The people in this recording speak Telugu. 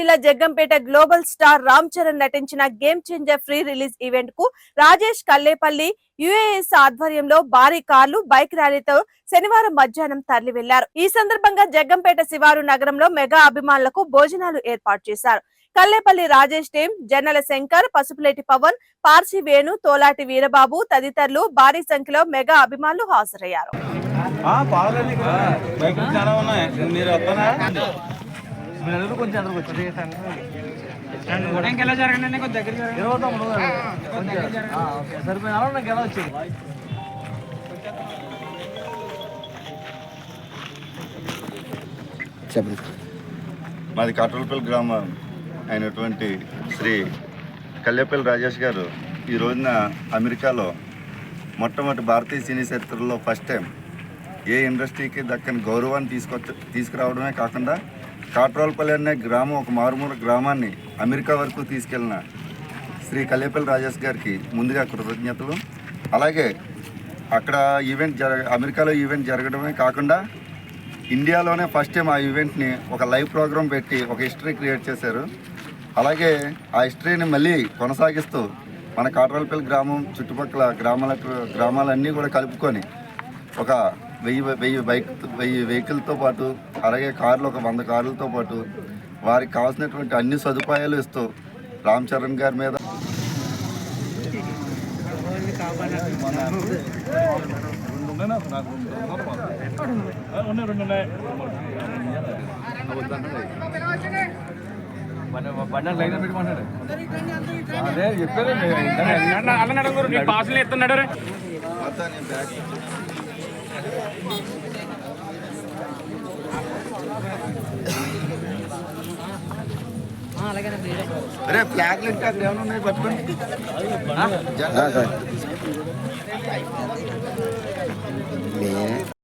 జిల్లా జగ్గంపేట గ్లోబల్ స్టార్ రామ్ చరణ్ నటించిన game changer free release event కు రాజేష్ కల్లేపల్లి యుఏఎస్ ఆధ్వర్యంలో భారీ కార్లు బైక్ ర్యాలీతో శనివారం మధ్యాహ్నం తరలి వెళ్లారు. ఈ సందర్భంగా జగ్గంపేట శివారు నగరంలో మెగా అభిమానులకు భోజనాలు ఏర్పాటు చేశారు. కల్లేపల్లి రాజేష్ టీం, జన్నల శంకర్, పసుపులేటి పవన్, పార్సి వేణు, తోలాటి వీరబాబు తదితరులు భారీ సంఖ్యలో మెగా అభిమానులు హాజరయ్యారు. మాది కాట్రలపల్లి గ్రామం అయినటువంటి శ్రీ కల్లేపల్లి రాజేష్ గారు ఈ రోజున అమెరికాలో మొట్టమొదటి భారతీయ సినీ చరిత్రలో ఫస్ట్ టైం ఏ ఇండస్ట్రీకి దక్కని గౌరవాన్ని తీసుకురావడమే కాకుండా కాట్రలపల్లి అనే గ్రామం, ఒక మారుమూల గ్రామాన్ని అమెరికా వరకు తీసుకెళ్లిన శ్రీ కల్లేపల్లి రాజేష్ గారికి ముందుగా కృతజ్ఞతలు. అలాగే అక్కడ అమెరికాలో ఈవెంట్ జరగడమే కాకుండా ఇండియాలోనే ఫస్ట్ టైం ఆ ఈవెంట్ని ఒక లైవ్ ప్రోగ్రాం పెట్టి ఒక హిస్టరీ క్రియేట్ చేశారు. అలాగే ఆ హిస్టరీని మళ్ళీ కొనసాగిస్తూ మన కాట్రలపల్లి గ్రామం చుట్టుపక్కల గ్రామాలన్నీ కూడా కలుపుకొని ఒక 1000 వెహికల్తో పాటు, అలాగే కార్లు ఒక 100 కార్లతో పాటు వారికి కావాల్సినటువంటి అన్ని సదుపాయాలు ఇస్తూ రామ్ చరణ్ గారి మీద అదే చెప్పారు పాసులు ఎత్తున్నాడు. అరే ఫ్లాగ్లు ఇంకా అక్కడ ఏమైనా ఉన్నాయి పట్టుకోండి.